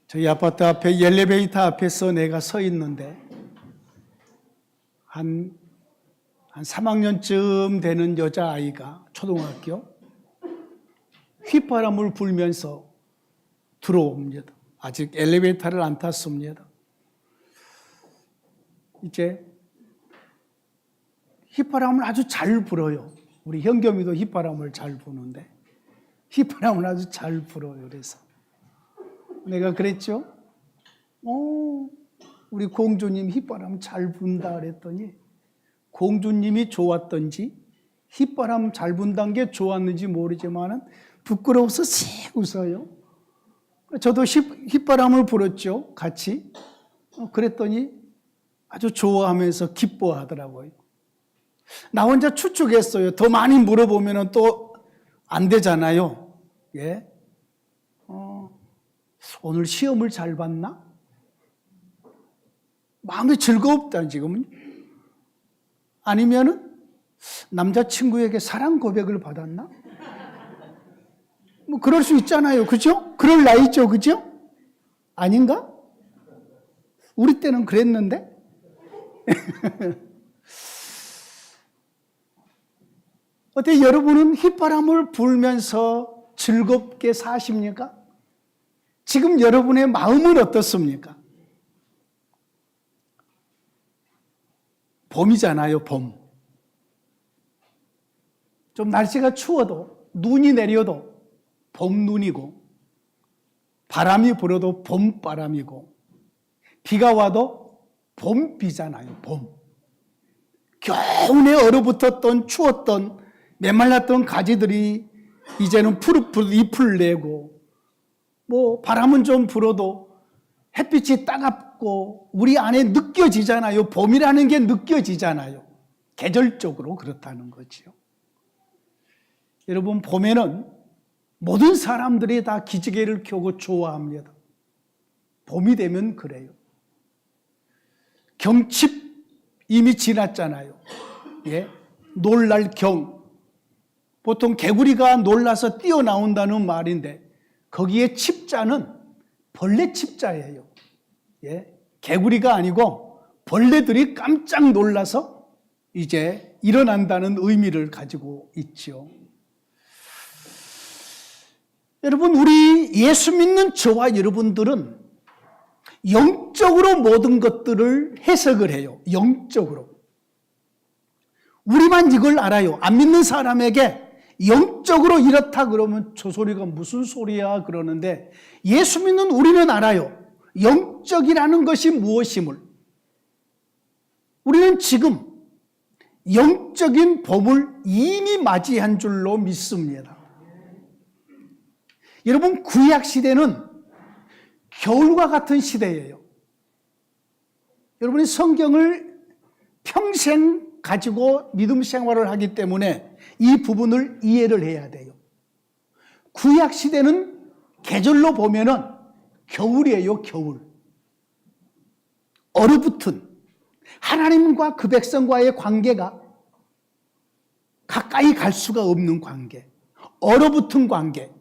저희 아파트 앞에 엘리베이터 앞에서 내가 서 있는데 한 3학년쯤 되는 여자아이가 초등학교 휘바람을 불면서 들어옵니다. 아직 엘리베이터를 안 탔습니다. 이제 휘바람을 아주 잘 불어요. 우리 현겸이도 휘바람을 잘 부는데 휘바람을 아주 잘 불어요. 그래서 내가 그랬죠. 우리 공주님 휘바람 잘 분다 그랬더니 공주님이 좋았던지 휘바람 잘 분다는 게 좋았는지 모르지만 부끄러워서 씩 웃어요. 저도 휘바람을 불었죠. 같이. 그랬더니 아주 좋아하면서 기뻐하더라고요. 나 혼자 추측했어요. 더 많이 물어보면 또 안 되잖아요. 예. 오늘 시험을 잘 봤나? 마음이 즐겁다 지금은. 아니면은 남자친구에게 사랑 고백을 받았나? 뭐 그럴 수 있잖아요. 그죠? 그럴 나이죠. 그죠? 아닌가? 우리 때는 그랬는데? 어때 여러분은 휘바람을 불면서 즐겁게 사십니까? 지금 여러분의 마음은 어떻습니까? 봄이잖아요, 봄. 좀 날씨가 추워도 눈이 내려도 봄눈이고 바람이 불어도 봄바람이고 비가 와도 봄비잖아요, 봄. 겨우내 얼어붙었던 추웠던 메말랐던 가지들이 이제는 푸릇푸릇 잎을 내고 뭐 바람은 좀 불어도 햇빛이 따갑고 우리 안에 느껴지잖아요. 봄이라는 게 느껴지잖아요. 계절적으로 그렇다는 거지요. 여러분 봄에는 모든 사람들이 다 기지개를 켜고 좋아합니다. 봄이 되면 그래요. 경칩 이미 지났잖아요. 예, 놀랄 경. 보통 개구리가 놀라서 뛰어나온다는 말인데 거기에 칩자는 벌레 칩자예요. 예, 개구리가 아니고 벌레들이 깜짝 놀라서 이제 일어난다는 의미를 가지고 있죠. 여러분, 우리 예수 믿는 저와 여러분들은 영적으로 모든 것들을 해석을 해요. 영적으로. 우리만 이걸 알아요. 안 믿는 사람에게 영적으로 이렇다 그러면 저 소리가 무슨 소리야 그러는데 예수 믿는 우리는 알아요. 영적이라는 것이 무엇임을. 우리는 지금 영적인 봄을 이미 맞이한 줄로 믿습니다. 여러분, 구약 시대는 겨울과 같은 시대예요. 여러분이 성경을 평생 가지고 믿음 생활을 하기 때문에 이 부분을 이해를 해야 돼요. 구약 시대는 계절로 보면은 겨울이에요, 겨울. 얼어붙은 하나님과 그 백성과의 관계가 가까이 갈 수가 없는 관계. 얼어붙은 관계.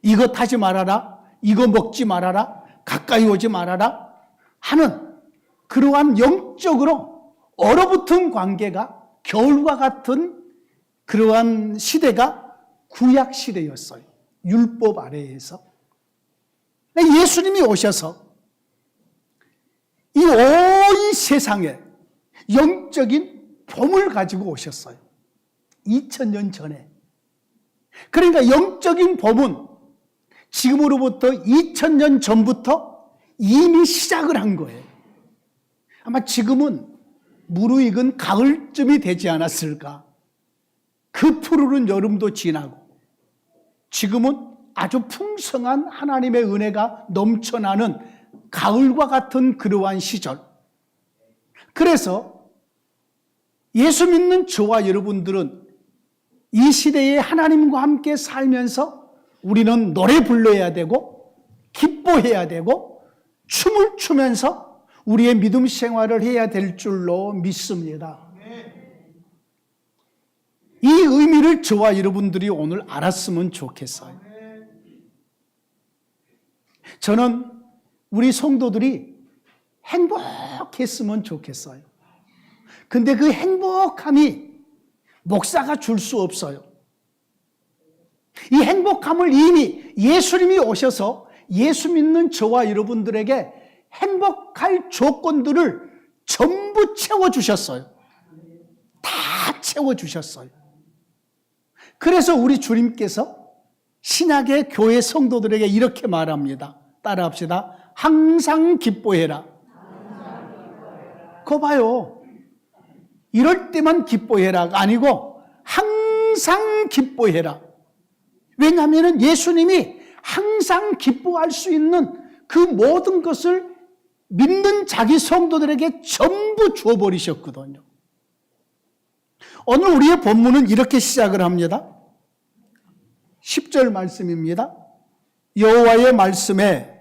이것 하지 말아라, 이거 먹지 말아라, 가까이 오지 말아라 하는 그러한 영적으로 얼어붙은 관계가 겨울과 같은 그러한 시대가 구약 시대였어요. 율법 아래에서. 예수님이 오셔서 이 온 세상에 영적인 봄을 가지고 오셨어요. 2000년 전에. 그러니까 영적인 봄은 지금으로부터 2000년 전부터 이미 시작을 한 거예요. 아마 지금은 무르익은 가을쯤이 되지 않았을까. 그 푸르른 여름도 지나고 지금은 아주 풍성한 하나님의 은혜가 넘쳐나는 가을과 같은 그러한 시절. 그래서 예수 믿는 저와 여러분들은 이 시대에 하나님과 함께 살면서 우리는 노래 불러야 되고 기뻐해야 되고 춤을 추면서 우리의 믿음 생활을 해야 될 줄로 믿습니다. 이 의미를 저와 여러분들이 오늘 알았으면 좋겠어요. 저는 우리 성도들이 행복했으면 좋겠어요. 근데 그 행복함이 목사가 줄 수 없어요. 이 행복함을 이미 예수님이 오셔서 예수 믿는 저와 여러분들에게 행복할 조건들을 전부 채워주셨어요. 다 채워주셨어요. 그래서 우리 주님께서 신약의 교회 성도들에게 이렇게 말합니다. 따라합시다. 항상 기뻐해라. 그거 봐요. 이럴 때만 기뻐해라가 아니고 항상 기뻐해라. 왜냐하면 예수님이 항상 기뻐할 수 있는 그 모든 것을 믿는 자기 성도들에게 전부 주어버리셨거든요. 오늘 우리의 본문은 이렇게 시작을 합니다. 10절 말씀입니다. 여호와의 말씀에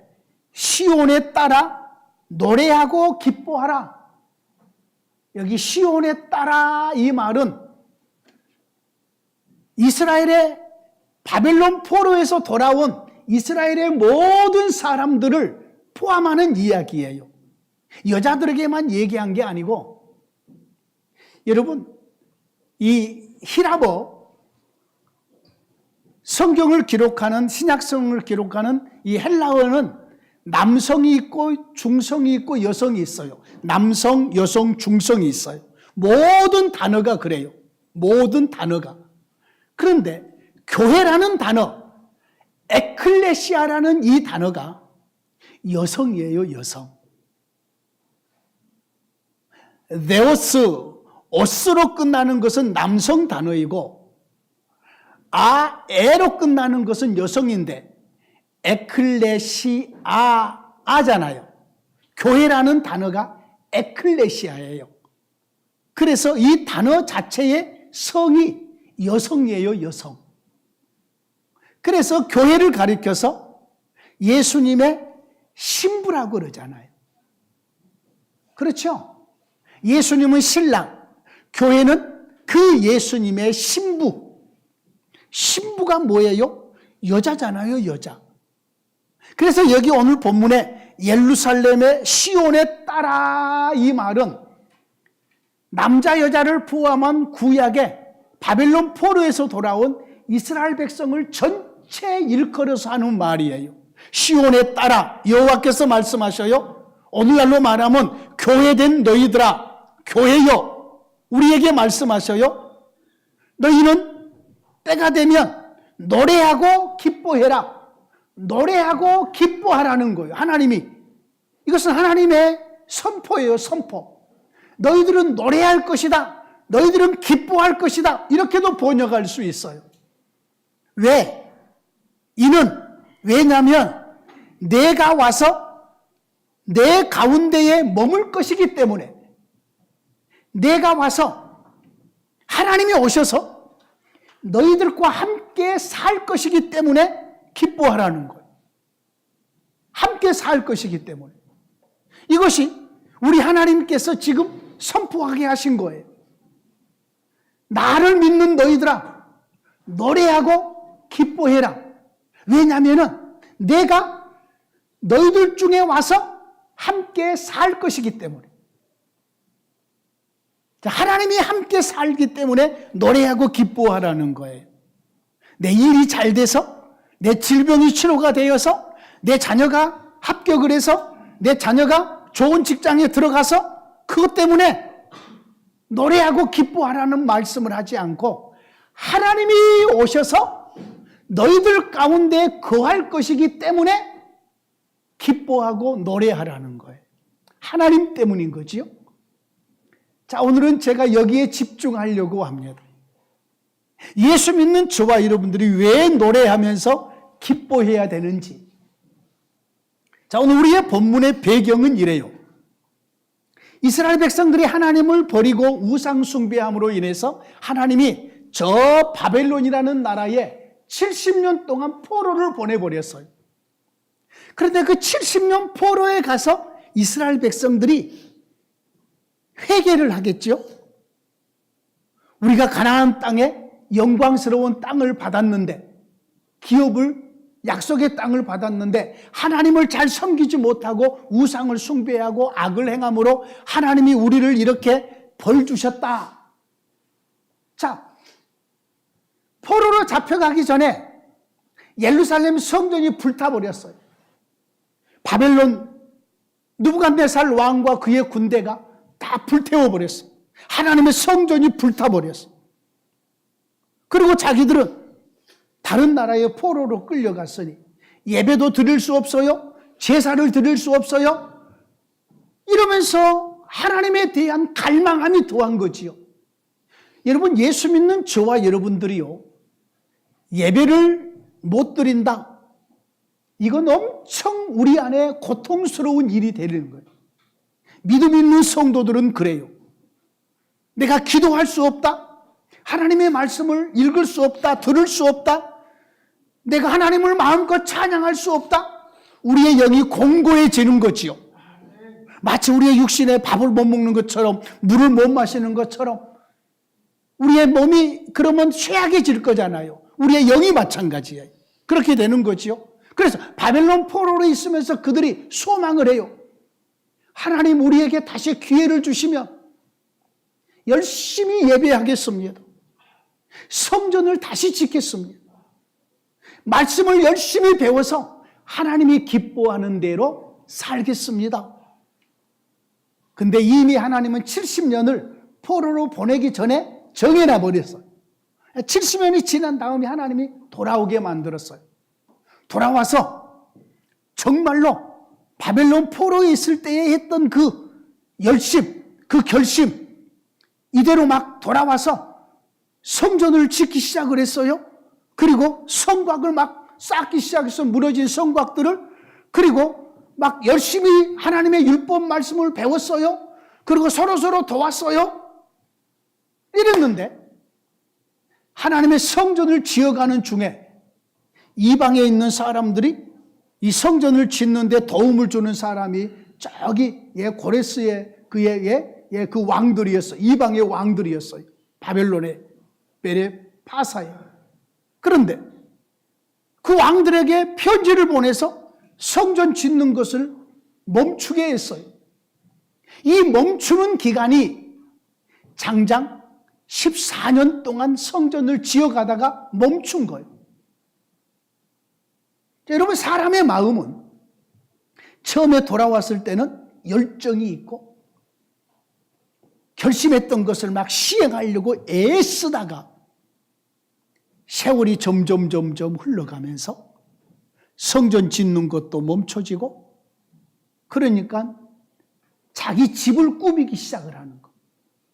시온에 따라 노래하고 기뻐하라. 여기 시온에 따라 이 말은 이스라엘의 바벨론 포로에서 돌아온 이스라엘의 모든 사람들을 포함하는 이야기예요. 여자들에게만 얘기한 게 아니고, 여러분, 이 히라보 성경을 기록하는, 신약성을 기록하는 이 헬라어는 남성이 있고 중성이 있고 여성이 있어요. 남성, 여성, 중성이 있어요. 모든 단어가 그래요. 모든 단어가. 그런데 교회라는 단어, 에클레시아라는 이 단어가 여성이에요, 여성. 네오스, 오스로 끝나는 것은 남성 단어이고, 에로 끝나는 것은 여성인데, 에클레시아잖아요. 교회라는 단어가 에클레시아예요. 그래서 이 단어 자체의 성이 여성이에요, 여성. 그래서 교회를 가리켜서 예수님의 신부라고 그러잖아요. 그렇죠? 예수님은 신랑, 교회는 그 예수님의 신부. 신부가 뭐예요? 여자잖아요, 여자. 그래서 여기 오늘 본문에 예루살렘의 시온에 따라 이 말은 남자 여자를 포함한 구약의 바벨론 포로에서 돌아온 이스라엘 백성을 전체 일컬어서 하는 말이에요. 시온에 따라 여호와께서 말씀하셔요. 오늘날로 말하면 교회된 너희들아, 교회여, 우리에게 말씀하셔요. 너희는 때가 되면 노래하고 기뻐해라. 노래하고 기뻐하라는 거예요. 하나님이. 이것은 하나님의 선포예요, 선포. 너희들은 노래할 것이다. 너희들은 기뻐할 것이다. 이렇게도 번역할 수 있어요. 왜? 왜냐하면 내가 와서 내 가운데에 머물 것이기 때문에, 내가 와서 하나님이 오셔서 너희들과 함께 살 것이기 때문에 기뻐하라는 거예요. 함께 살 것이기 때문에. 이것이 우리 하나님께서 지금 선포하게 하신 거예요. 나를 믿는 너희들아, 노래하고 기뻐해라. 왜냐하면 내가 너희들 중에 와서 함께 살 것이기 때문에. 하나님이 함께 살기 때문에 노래하고 기뻐하라는 거예요. 내 일이 잘 돼서, 내 질병이 치료가 되어서, 내 자녀가 합격을 해서, 내 자녀가 좋은 직장에 들어가서 그것 때문에 노래하고 기뻐하라는 말씀을 하지 않고, 하나님이 오셔서 너희들 가운데 거할 것이기 때문에 기뻐하고 노래하라는 거예요. 하나님 때문인 거지요. 자, 오늘은 제가 여기에 집중하려고 합니다. 예수 믿는 저와 여러분들이 왜 노래하면서 기뻐해야 되는지. 자, 오늘 우리의 본문의 배경은 이래요. 이스라엘 백성들이 하나님을 버리고 우상 숭배함으로 인해서 하나님이 저 바벨론이라는 나라에 70년 동안 포로를 보내버렸어요. 그런데 그 70년 포로에 가서 이스라엘 백성들이 회개를 하겠죠. 우리가 가나안 땅에 영광스러운 땅을 받았는데 기업을 약속의 땅을 받았는데 하나님을 잘 섬기지 못하고 우상을 숭배하고 악을 행함으로 하나님이 우리를 이렇게 벌 주셨다. 자, 포로로 잡혀가기 전에 예루살렘 성전이 불타버렸어요. 바벨론 느부갓네살 왕과 그의 군대가 다 불태워버렸어요. 하나님의 성전이 불타버렸어요. 그리고 자기들은 다른 나라의 포로로 끌려갔으니 예배도 드릴 수 없어요. 제사를 드릴 수 없어요. 이러면서 하나님에 대한 갈망함이 더한 거지요. 여러분, 예수 믿는 저와 여러분들이요, 예배를 못 드린다. 이건 엄청 우리 안에 고통스러운 일이 되는 거예요. 믿음 있는 성도들은 그래요. 내가 기도할 수 없다. 하나님의 말씀을 읽을 수 없다. 들을 수 없다. 내가 하나님을 마음껏 찬양할 수 없다. 우리의 영이 공고해지는 거지요. 마치 우리의 육신에 밥을 못 먹는 것처럼, 물을 못 마시는 것처럼 우리의 몸이 그러면 쇠약해질 거잖아요. 우리의 영이 마찬가지예요. 그렇게 되는 거지요. 그래서 바벨론 포로로 있으면서 그들이 소망을 해요. 하나님 우리에게 다시 기회를 주시면 열심히 예배하겠습니다. 성전을 다시 짓겠습니다. 말씀을 열심히 배워서 하나님이 기뻐하는 대로 살겠습니다. 근데 이미 하나님은 70년을 포로로 보내기 전에 정해놔 버렸어요. 70년이 지난 다음에 하나님이 돌아오게 만들었어요. 돌아와서 정말로 바벨론 포로에 있을 때에 했던 그 열심, 그 결심, 이대로 막 돌아와서 성전을 짓기 시작을 했어요. 그리고 성곽을 막 쌓기 시작해서 무너진 성곽들을, 그리고 막 열심히 하나님의 율법 말씀을 배웠어요. 그리고 서로서로 도왔어요. 이랬는데 하나님의 성전을 지어가는 중에 이방에 있는 사람들이 이 성전을 짓는데 도움을 주는 사람이 저기 고레스의 그의 그 왕들이었어요. 이방의 왕들이었어요. 바벨론의 베레파사에. 그런데 그 왕들에게 편지를 보내서 성전 짓는 것을 멈추게 했어요. 이 멈추는 기간이 장장 14년 동안 성전을 지어가다가 멈춘 거예요. 여러분, 사람의 마음은 처음에 돌아왔을 때는 열정이 있고 결심했던 것을 막 시행하려고 애쓰다가 세월이 점점 흘러가면서 성전 짓는 것도 멈춰지고, 그러니까 자기 집을 꾸미기 시작을 하는 거.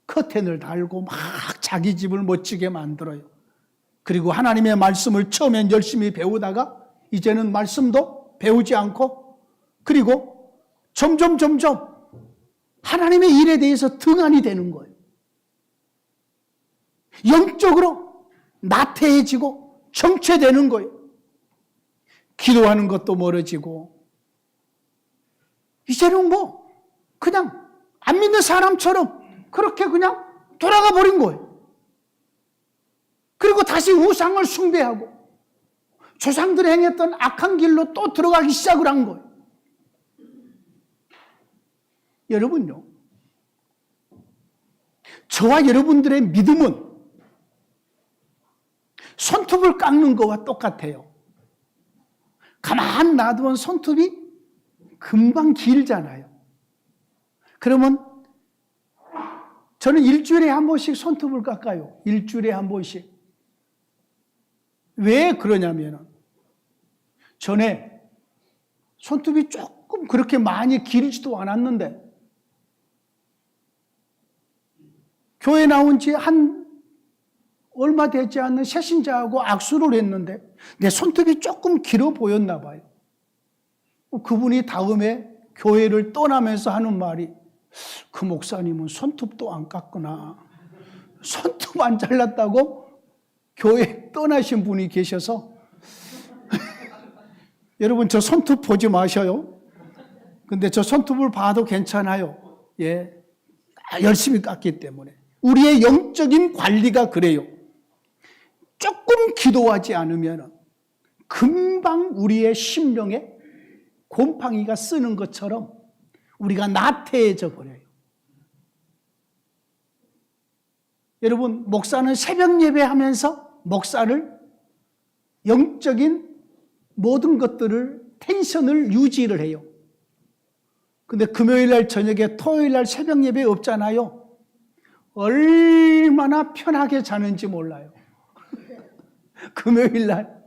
커튼을 달고 막 자기 집을 멋지게 만들어요. 그리고 하나님의 말씀을 처음엔 열심히 배우다가 이제는 말씀도 배우지 않고, 그리고 점점 하나님의 일에 대해서 등한이 되는 거예요. 영적으로 나태해지고 정체되는 거예요. 기도하는 것도 멀어지고, 이제는 뭐 그냥 안 믿는 사람처럼 그렇게 그냥 돌아가 버린 거예요. 그리고 다시 우상을 숭배하고 조상들이 행했던 악한 길로 또 들어가기 시작을 한 거예요. 여러분요, 저와 여러분들의 믿음은 손톱을 깎는 거와 똑같아요. 가만 놔두면 손톱이 금방 길잖아요. 그러면 저는 일주일에 한 번씩 손톱을 깎아요. 일주일에 한 번씩. 왜 그러냐면 전에 손톱이 조금 그렇게 많이 길지도 않았는데 교회 나온 지 한 얼마 되지 않는 새신자하고 악수를 했는데 내 손톱이 조금 길어 보였나 봐요. 그분이 다음에 교회를 떠나면서 하는 말이, 그 목사님은 손톱도 안 깎구나. 손톱 안 잘랐다고 교회 떠나신 분이 계셔서 여러분, 저 손톱 보지 마셔요. 근데 저 손톱을 봐도 괜찮아요. 예, 열심히 깎기 때문에. 우리의 영적인 관리가 그래요. 조금 기도하지 않으면, 금방 우리의 심령에 곰팡이가 쓰는 것처럼 우리가 나태해져 버려요. 여러분, 목사는 새벽 예배하면서 목사를 영적인 모든 것들을 텐션을 유지를 해요. 근데 금요일 날 저녁에 토요일 날 새벽 예배 없잖아요. 얼마나 편하게 자는지 몰라요. 금요일 날.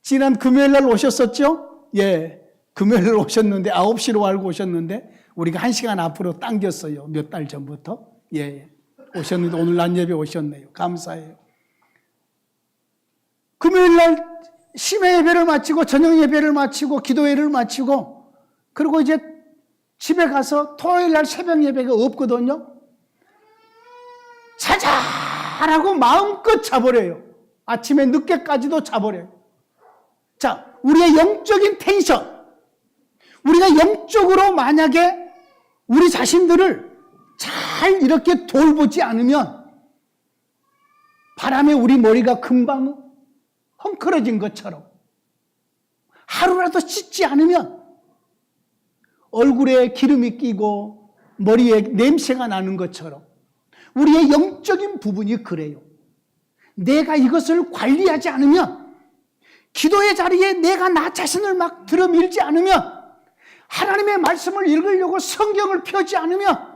지난 금요일 날 오셨었죠? 예. 금요일 날 오셨는데 9시로 알고 오셨는데 우리가 1시간 앞으로 당겼어요. 몇 달 전부터. 예. 오셨는데 오늘 낮 예배 오셨네요. 감사해요. 금요일 날 심야 예배를 마치고 저녁 예배를 마치고 기도회를 마치고 그리고 이제 집에 가서 토요일 날 새벽 예배가 없거든요. 자자라고 마음껏 자버려요. 아침에 늦게까지도 자버려요. 자, 우리의 영적인 텐션, 우리가 영적으로 만약에 우리 자신들을 잘 이렇게 돌보지 않으면 바람에 우리 머리가 금방 헝클어진 것처럼 하루라도 씻지 않으면 얼굴에 기름이 끼고 머리에 냄새가 나는 것처럼 우리의 영적인 부분이 그래요. 내가 이것을 관리하지 않으면, 기도의 자리에 내가 나 자신을 막 들어밀지 않으면, 하나님의 말씀을 읽으려고 성경을 펴지 않으면,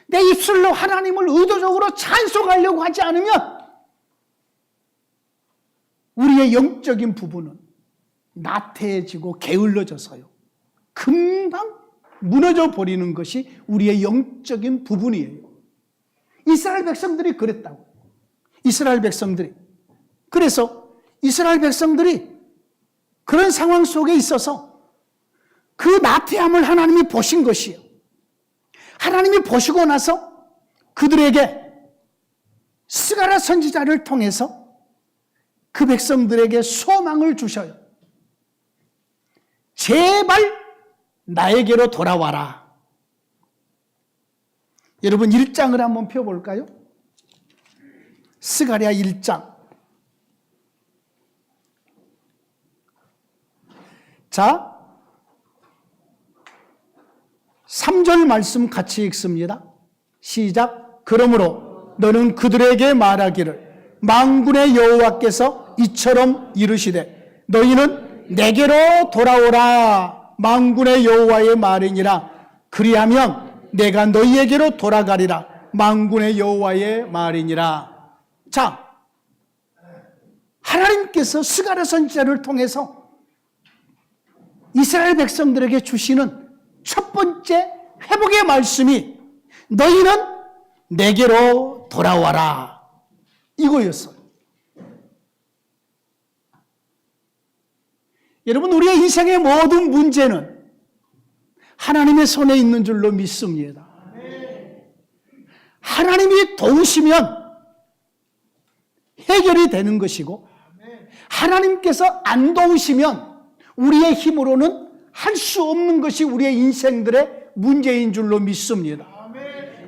내 입술로 하나님을 의도적으로 찬송하려고 하지 않으면 우리의 영적인 부분은 나태해지고 게을러져서요, 금방 무너져 버리는 것이 우리의 영적인 부분이에요. 이스라엘 백성들이 그랬다고. 이스라엘 백성들이. 그래서 이스라엘 백성들이 그런 상황 속에 있어서 그 나태함을 하나님이 보신 것이에요. 하나님이 보시고 나서 그들에게 스가랴 선지자를 통해서 그 백성들에게 소망을 주셔요. 제발 나에게로 돌아와라. 여러분 1장을 한번 펴볼까요? 스가랴 1장. 자, 3절 말씀 같이 읽습니다. 시작. 그러므로 너는 그들에게 말하기를 만군의 여호와께서 이처럼 이르시되 너희는 내게로 돌아오라. 만군의 여호와의 말이니라. 그리하면 내가 너희에게로 돌아가리라. 만군의 여호와의 말이니라. 자, 하나님께서 스가랴 선지자를 통해서 이스라엘 백성들에게 주시는 첫 번째 회복의 말씀이 너희는 내게로 돌아와라, 이거였어요. 여러분, 우리의 인생의 모든 문제는 하나님의 손에 있는 줄로 믿습니다. 하나님이 도우시면 해결이 되는 것이고, 하나님께서 안 도우시면 우리의 힘으로는 할 수 없는 것이 우리의 인생들의 문제인 줄로 믿습니다.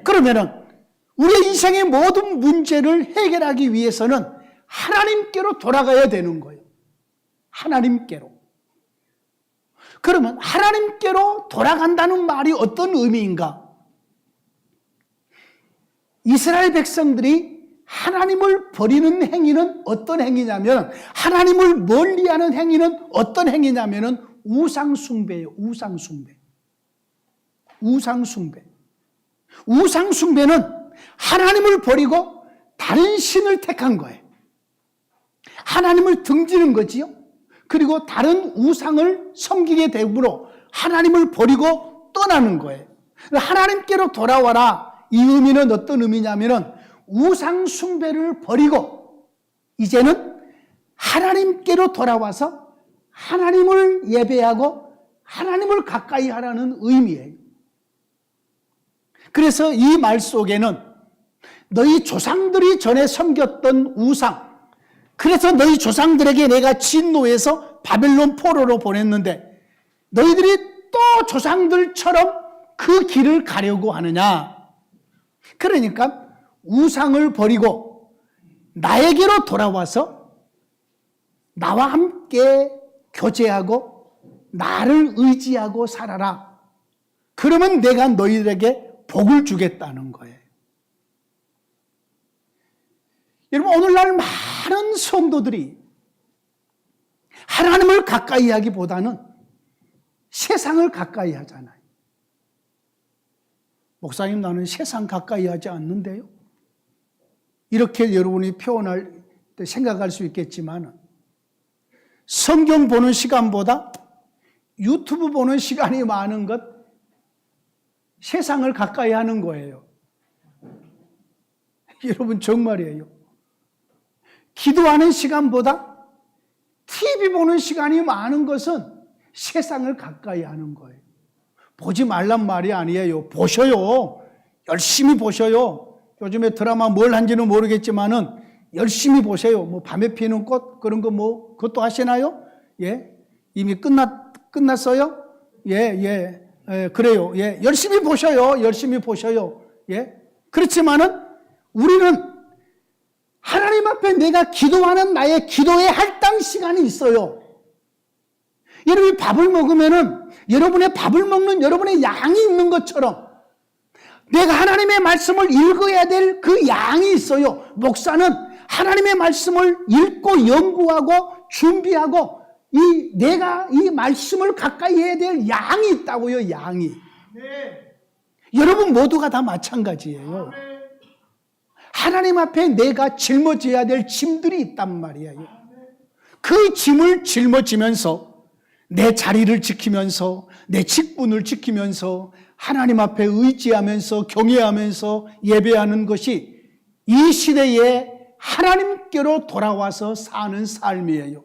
그러면은 우리의 인생의 모든 문제를 해결하기 위해서는 하나님께로 돌아가야 되는 거예요. 하나님께로. 그러면 하나님께로 돌아간다는 말이 어떤 의미인가? 이스라엘 백성들이 하나님을 버리는 행위는 어떤 행위냐면, 하나님을 멀리하는 행위는 어떤 행위냐면 우상숭배예요. 우상숭배. 우상숭배. 우상숭배는 하나님을 버리고 다른 신을 택한 거예요. 하나님을 등지는 거지요. 그리고 다른 우상을 섬기게 되므로 하나님을 버리고 떠나는 거예요. 하나님께로 돌아와라, 이 의미는 어떤 의미냐면은 우상 숭배를 버리고 이제는 하나님께로 돌아와서 하나님을 예배하고 하나님을 가까이 하라는 의미예요. 그래서 이 말 속에는 너희 조상들이 전에 섬겼던 우상, 그래서 너희 조상들에게 내가 진노해서 바벨론 포로로 보냈는데 너희들이 또 조상들처럼 그 길을 가려고 하느냐. 그러니까 우상을 버리고 나에게로 돌아와서 나와 함께 교제하고 나를 의지하고 살아라. 그러면 내가 너희들에게 복을 주겠다는 거예요. 여러분, 오늘날 많은 성도들이 하나님을 가까이 하기보다는 세상을 가까이 하잖아요. 목사님, 나는 세상 가까이 하지 않는데요. 이렇게 여러분이 표현할 때 생각할 수 있겠지만 성경 보는 시간보다 유튜브 보는 시간이 많은 것, 세상을 가까이 하는 거예요. 여러분, 정말이에요. 기도하는 시간보다 TV 보는 시간이 많은 것은 세상을 가까이 하는 거예요. 보지 말란 말이 아니에요. 보셔요. 열심히 보셔요. 요즘에 드라마 뭘 한지는 모르겠지만은 열심히 보세요. 뭐 밤에 피는 꽃 그런 거 뭐 그것도 하시나요? 예, 이미 끝났어요? 예, 그래요. 예, 열심히 보셔요. 열심히 보셔요. 예, 그렇지만은 우리는 하나님 앞에 내가 기도하는 나의 기도의 할당 시간이 있어요. 여러분이 밥을 먹으면은 여러분의 밥을 먹는 여러분의 양이 있는 것처럼 내가 하나님의 말씀을 읽어야 될 그 양이 있어요. 목사는 하나님의 말씀을 읽고 연구하고 준비하고 내가 이 말씀을 가까이 해야 될 양이 있다고요. 양이. 네. 여러분 모두가 다 마찬가지예요. 네. 하나님 앞에 내가 짊어져야 될 짐들이 있단 말이에요. 그 짐을 짊어지면서 내 자리를 지키면서 내 직분을 지키면서 하나님 앞에 의지하면서 경외하면서 예배하는 것이 이 시대에 하나님께로 돌아와서 사는 삶이에요.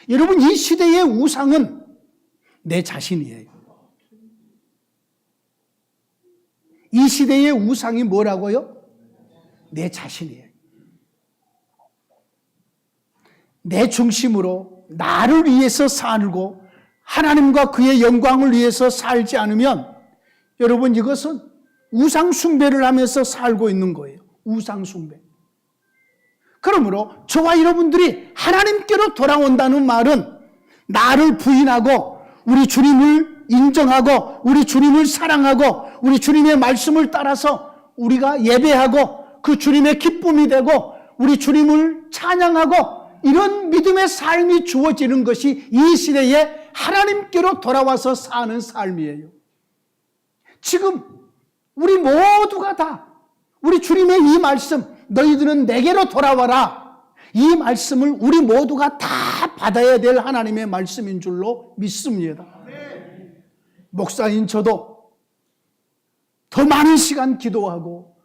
여러분, 이 시대의 우상은 내 자신이에요. 이 시대의 우상이 뭐라고요? 내 자신이에요. 내 중심으로 나를 위해서 살고 하나님과 그의 영광을 위해서 살지 않으면 여러분, 이것은 우상 숭배를 하면서 살고 있는 거예요. 우상 숭배. 그러므로 저와 여러분들이 하나님께로 돌아온다는 말은 나를 부인하고 우리 주님을 인정하고 우리 주님을 사랑하고 우리 주님의 말씀을 따라서 우리가 예배하고 그 주님의 기쁨이 되고 우리 주님을 찬양하고 이런 믿음의 삶이 주어지는 것이 이 시대에 하나님께로 돌아와서 사는 삶이에요. 지금 우리 모두가 다 우리 주님의 이 말씀, 너희들은 내게로 돌아와라, 이 말씀을 우리 모두가 다 받아야 될 하나님의 말씀인 줄로 믿습니다. 목사인 저도 더 많은 시간 기도하고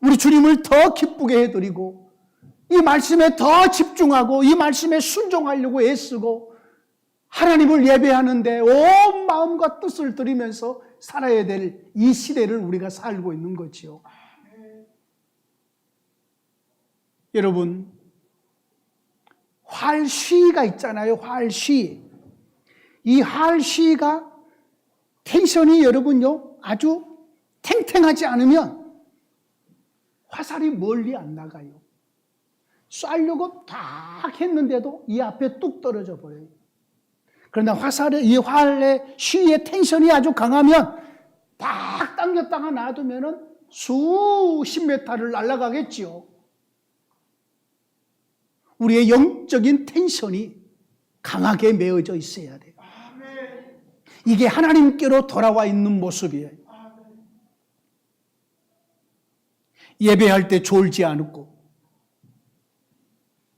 우리 주님을 더 기쁘게 해드리고 이 말씀에 더 집중하고 이 말씀에 순종하려고 애쓰고 하나님을 예배하는데 온 마음과 뜻을 들이면서 살아야 될 이 시대를 우리가 살고 있는 거지요. 여러분, 활시가 있잖아요. 활시. 이 활시가 텐션이 여러분요 아주 탱탱하지 않으면 화살이 멀리 안 나가요. 쏴려고 딱 했는데도 이 앞에 뚝 떨어져 버려요. 그러나 이 활의 시의 텐션이 아주 강하면 딱 당겼다가 놔두면은 수십 메타를 날아가겠지요. 우리의 영적인 텐션이 강하게 메어져 있어야 돼요. 이게 하나님께로 돌아와 있는 모습이에요. 예배할 때 졸지 않고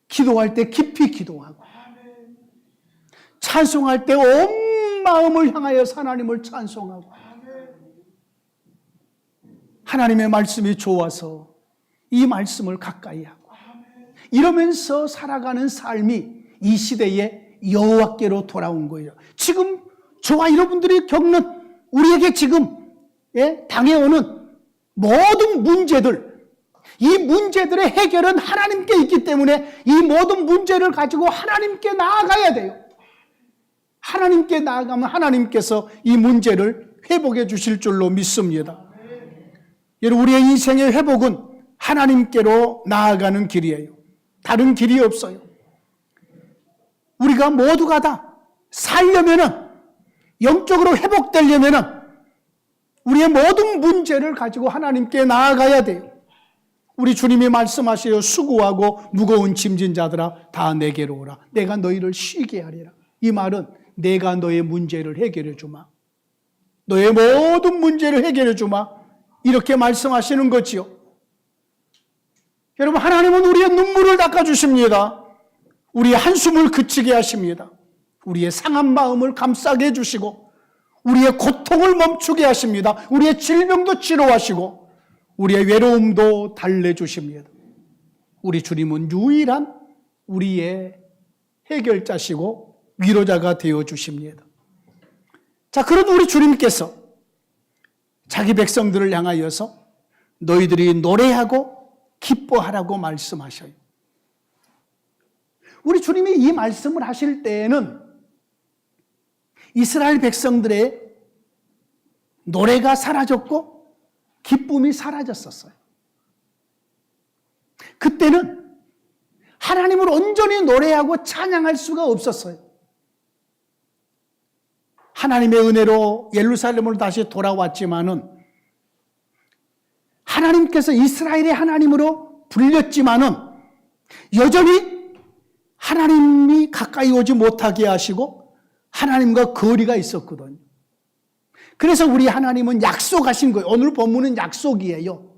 기도할 때 깊이 기도하고 찬송할 때 온 마음을 향하여 하나님을 찬송하고 하나님의 말씀이 좋아서 이 말씀을 가까이 하고 이러면서 살아가는 삶이 이 시대에 여호와께로 돌아온 거예요. 지금 저와 여러분들이 겪는 우리에게 지금 당해오는 모든 문제들, 이 문제들의 해결은 하나님께 있기 때문에 이 모든 문제를 가지고 하나님께 나아가야 돼요. 하나님께 나아가면 하나님께서 이 문제를 회복해 주실 줄로 믿습니다. 여러분, 우리의 인생의 회복은 하나님께로 나아가는 길이에요. 다른 길이 없어요. 우리가 모두가 다 살려면은, 영적으로 회복되려면은 우리의 모든 문제를 가지고 하나님께 나아가야 돼요. 우리 주님이 말씀하시요, 수고하고 무거운 짐진 자들아 다 내게로 오라. 내가 너희를 쉬게 하리라. 이 말은 내가 너의 문제를 해결해 주마. 너의 모든 문제를 해결해 주마. 이렇게 말씀하시는 거지요. 여러분, 하나님은 우리의 눈물을 닦아주십니다. 우리의 한숨을 그치게 하십니다. 우리의 상한 마음을 감싸게 해주시고, 우리의 고통을 멈추게 하십니다. 우리의 질병도 치료하시고, 우리의 외로움도 달래주십니다. 우리 주님은 유일한 우리의 해결자시고 위로자가 되어주십니다. 자, 그런 우리 주님께서 자기 백성들을 향하여서 너희들이 노래하고 기뻐하라고 말씀하셔요. 우리 주님이 이 말씀을 하실 때에는 이스라엘 백성들의 노래가 사라졌고 기쁨이 사라졌었어요. 그때는 하나님을 온전히 노래하고 찬양할 수가 없었어요. 하나님의 은혜로 예루살렘으로 다시 돌아왔지만은, 하나님께서 이스라엘의 하나님으로 불렸지만은 여전히 하나님이 가까이 오지 못하게 하시고 하나님과 거리가 있었거든요. 그래서 우리 하나님은 약속하신 거예요. 오늘 본문은 약속이에요.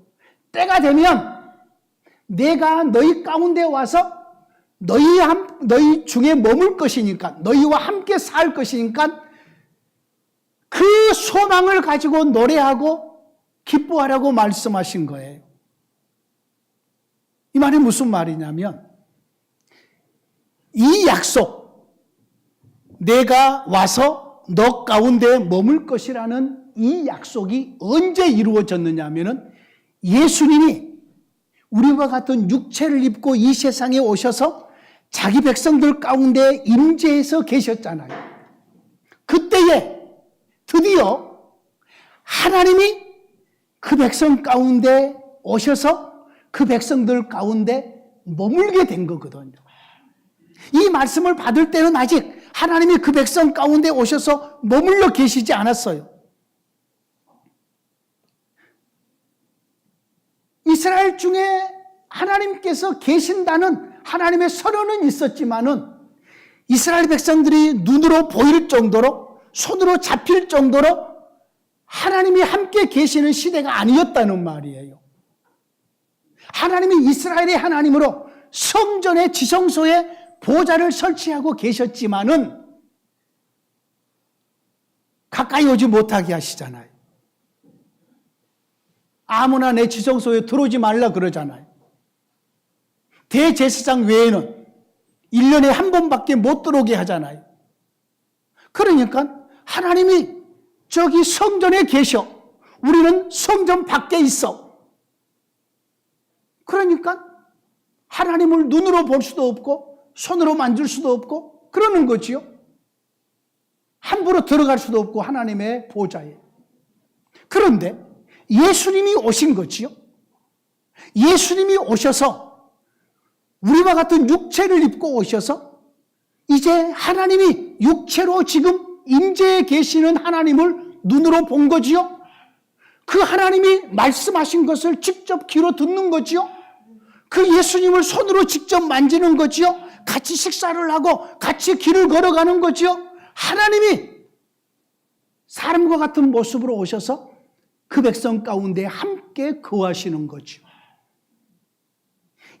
때가 되면 내가 너희 가운데 와서 너희 중에 머물 것이니까, 너희와 함께 살 것이니까 그 소망을 가지고 노래하고 기뻐하라고 말씀하신 거예요. 이 말이 무슨 말이냐면, 이 약속, 내가 와서 너 가운데 머물 것이라는 이 약속이 언제 이루어졌느냐 하면은, 예수님이 우리와 같은 육체를 입고 이 세상에 오셔서 자기 백성들 가운데 임재해서 계셨잖아요. 그때에 드디어 하나님이 그 백성 가운데 오셔서 그 백성들 가운데 머물게 된 거거든요. 이 말씀을 받을 때는 아직 하나님이 그 백성 가운데 오셔서 머물러 계시지 않았어요. 이스라엘 중에 하나님께서 계신다는 하나님의 선언은 있었지만은, 이스라엘 백성들이 눈으로 보일 정도로, 손으로 잡힐 정도로 하나님이 함께 계시는 시대가 아니었다는 말이에요. 하나님이 이스라엘의 하나님으로 성전의 지성소에 보좌를 설치하고 계셨지만은 가까이 오지 못하게 하시잖아요. 아무나 내 지성소에 들어오지 말라 그러잖아요. 대제사장 외에는 1년에 한 번밖에 못 들어오게 하잖아요. 그러니까 하나님이 저기 성전에 계셔. 우리는 성전 밖에 있어. 그러니까 하나님을 눈으로 볼 수도 없고 손으로 만질 수도 없고 그러는 거지요. 함부로 들어갈 수도 없고 하나님의 보좌에. 그런데 예수님이 오신 거지요. 예수님이 오셔서 우리와 같은 육체를 입고 오셔서 이제 하나님이 육체로 지금 임재해 계시는 하나님을 눈으로 본 거지요. 그 하나님이 말씀하신 것을 직접 귀로 듣는 거지요. 그 예수님을 손으로 직접 만지는 거지요. 같이 식사를 하고 같이 길을 걸어가는 거지요. 하나님이 사람과 같은 모습으로 오셔서 그 백성 가운데 함께 거하시는 거죠.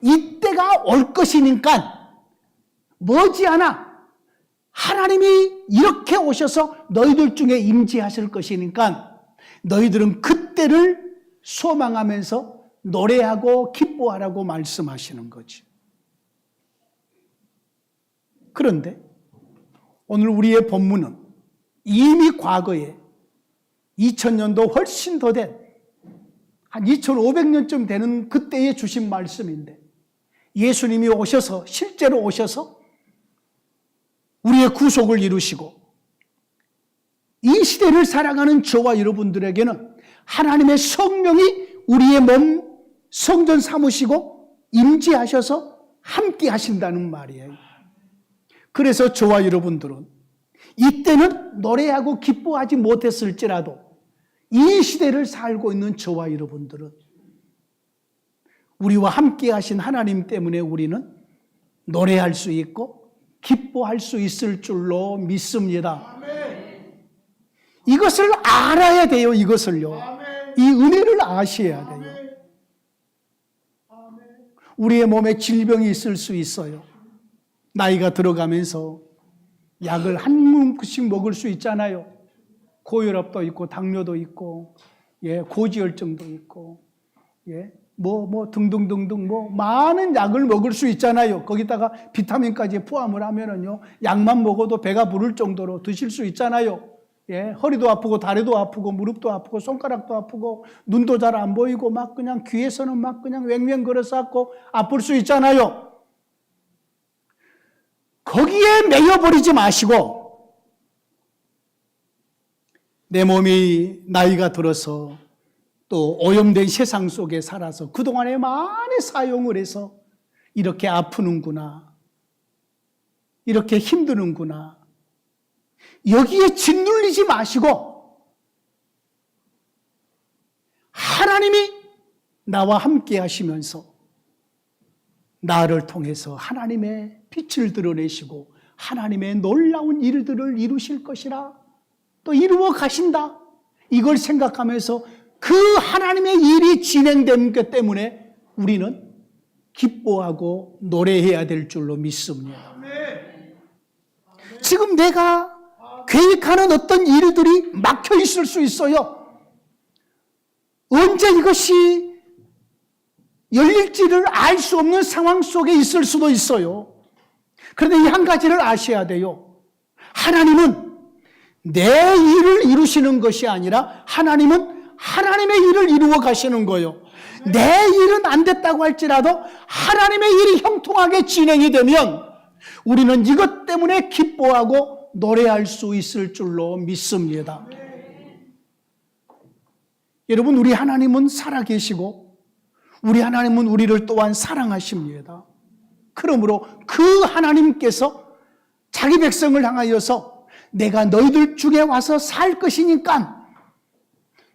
이때가 올 것이니까 머지않아 하나님이 이렇게 오셔서 너희들 중에 임재하실 것이니까 너희들은 그때를 소망하면서 노래하고 기뻐하라고 말씀하시는 거지. 그런데 오늘 우리의 본문은 이미 과거에 2000년도 훨씬 더 된 한 2500년쯤 되는 그때에 주신 말씀인데, 예수님이 오셔서 실제로 오셔서 우리의 구속을 이루시고 이 시대를 살아가는 저와 여러분들에게는 하나님의 성령이 우리의 몸 성전 삼으시고 임재하셔서 함께 하신다는 말이에요. 그래서 저와 여러분들은 이때는 노래하고 기뻐하지 못했을지라도 이 시대를 살고 있는 저와 여러분들은 우리와 함께 하신 하나님 때문에 우리는 노래할 수 있고 기뻐할 수 있을 줄로 믿습니다. 이것을 알아야 돼요. 이것을요. 이 은혜를 아셔야 돼요. 우리의 몸에 질병이 있을 수 있어요. 나이가 들어가면서 약을 한 움큼씩 먹을 수 있잖아요. 고혈압도 있고 당뇨도 있고 고지혈증도 있고 등등등등 많은 약을 먹을 수 있잖아요. 거기다가 비타민까지 포함을 하면은요, 약만 먹어도 배가 부를 정도로 드실 수 있잖아요. 허리도 아프고 다리도 아프고 무릎도 아프고 손가락도 아프고 눈도 잘 안 보이고 막 그냥 귀에서는 막 그냥 왱왱거려서 아플 수 있잖아요. 거기에 매여버리지 마시고 내 몸이 나이가 들어서 또 오염된 세상 속에 살아서 그동안에 많이 사용을 해서 이렇게 아프는구나, 이렇게 힘드는구나, 여기에 짓눌리지 마시고 하나님이 나와 함께 하시면서 나를 통해서 하나님의 빛을 드러내시고 하나님의 놀라운 일들을 이루실 것이라, 또 이루어 가신다, 이걸 생각하면서 그 하나님의 일이 진행되기 때문에 우리는 기뻐하고 노래해야 될 줄로 믿습니다. 지금 내가 계획하는 어떤 일들이 막혀 있을 수 있어요. 언제 이것이 열릴지를 알 수 없는 상황 속에 있을 수도 있어요. 그런데 이 한 가지를 아셔야 돼요. 하나님은 내 일을 이루시는 것이 아니라 하나님은 하나님의 일을 이루어 가시는 거예요. 내 일은 안 됐다고 할지라도 하나님의 일이 형통하게 진행이 되면 우리는 이것 때문에 기뻐하고 노래할 수 있을 줄로 믿습니다. 여러분, 우리 하나님은 살아계시고 우리 하나님은 우리를 또한 사랑하십니다. 그러므로 그 하나님께서 자기 백성을 향하여서 내가 너희들 중에 와서 살 것이니까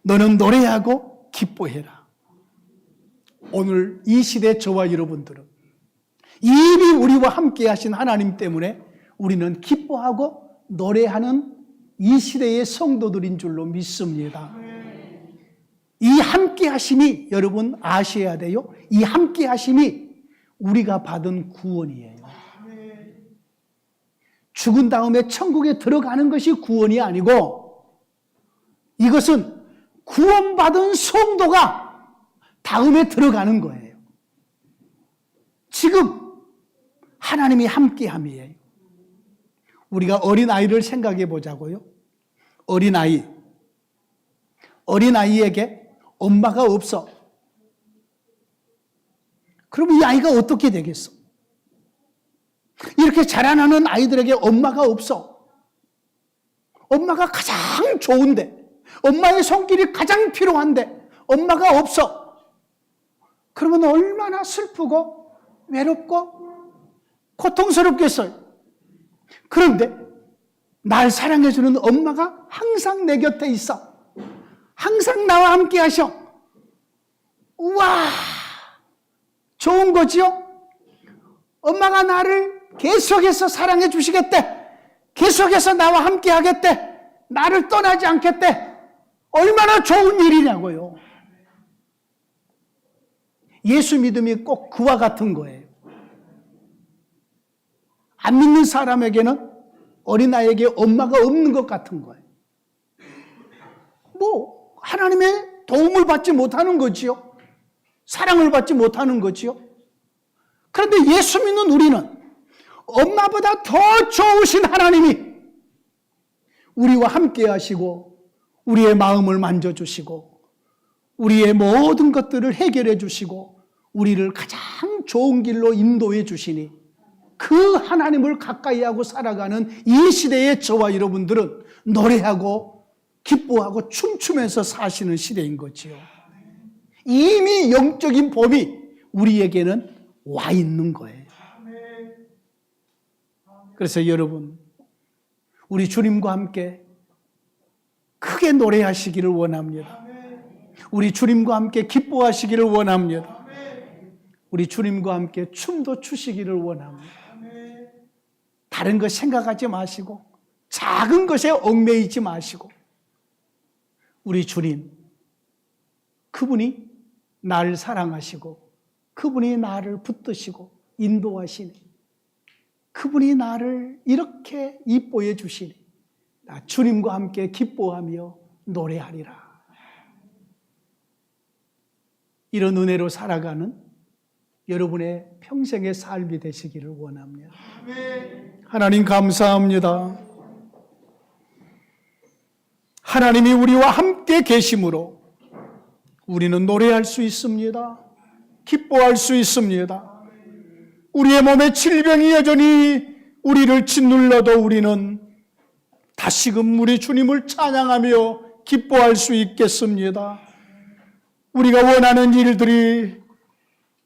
너는 노래하고 기뻐해라. 오늘 이 시대 저와 여러분들은 이미 우리와 함께 하신 하나님 때문에 우리는 기뻐하고 노래하는 이 시대의 성도들인 줄로 믿습니다. 이 함께 하심이 여러분 아셔야 돼요. 이 함께 하심이 우리가 받은 구원이에요. 죽은 다음에 천국에 들어가는 것이 구원이 아니고 이것은 구원받은 성도가 다음에 들어가는 거예요. 지금 하나님이 함께함이에요. 우리가 어린아이를 생각해 보자고요. 어린아이에게 엄마가 없어. 그럼 이 아이가 어떻게 되겠어? 이렇게 자라나는 아이들에게 엄마가 없어. 엄마가 가장 좋은데, 엄마의 손길이 가장 필요한데 엄마가 없어. 그러면 얼마나 슬프고 외롭고 고통스럽겠어요. 그런데 날 사랑해주는 엄마가 항상 내 곁에 있어. 항상 나와 함께 하셔. 우와, 좋은 거지요? 엄마가 나를 계속해서 사랑해 주시겠대. 계속해서 나와 함께 하겠대. 나를 떠나지 않겠대. 얼마나 좋은 일이냐고요. 예수 믿음이 꼭 그와 같은 거예요. 안 믿는 사람에게는 어린아이에게 엄마가 없는 것 같은 거예요. 하나님의 도움을 받지 못하는 거지요. 사랑을 받지 못하는 거지요. 그런데 예수 믿는 우리는 엄마보다 더 좋으신 하나님이 우리와 함께 하시고 우리의 마음을 만져주시고 우리의 모든 것들을 해결해 주시고 우리를 가장 좋은 길로 인도해 주시니 그 하나님을 가까이 하고 살아가는 이 시대의 저와 여러분들은 노래하고 기뻐하고 춤추면서 사시는 시대인 거지요. 이미 영적인 봄이 우리에게는 와 있는 거예요. 그래서 여러분, 우리 주님과 함께 크게 노래하시기를 원합니다. 우리 주님과 함께 기뻐하시기를 원합니다. 우리 주님과 함께 춤도 추시기를 원합니다. 다른 거 생각하지 마시고 작은 것에 얽매이지 마시고 우리 주님, 그분이 나를 사랑하시고 그분이 나를 붙드시고 인도하시니 그분이 나를 이렇게 이뻐해 주시니 나 주님과 함께 기뻐하며 노래하리라. 이런 은혜로 살아가는 여러분의 평생의 삶이 되시기를 원합니다. 하나님 감사합니다. 하나님이 우리와 함께 계심으로 우리는 노래할 수 있습니다. 기뻐할 수 있습니다. 우리의 몸에 질병이 여전히 우리를 짓눌러도 우리는 다시금 우리 주님을 찬양하며 기뻐할 수 있겠습니다. 우리가 원하는 일들이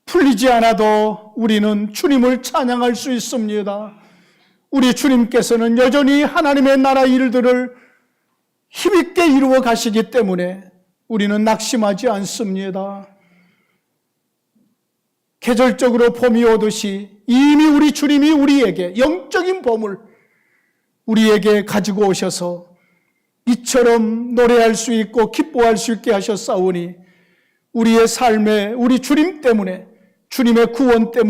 풀리지 않아도 우리는 주님을 찬양할 수 있습니다. 우리 주님께서는 여전히 하나님의 나라 일들을 힘있게 이루어 가시기 때문에 우리는 낙심하지 않습니다. 계절적으로 봄이 오듯이 이미 우리 주님이 우리에게 영적인 봄을 우리에게 가지고 오셔서 이처럼 노래할 수 있고 기뻐할 수 있게 하셨사오니 우리의 삶에 우리 주님 때문에, 주님의 구원 때문에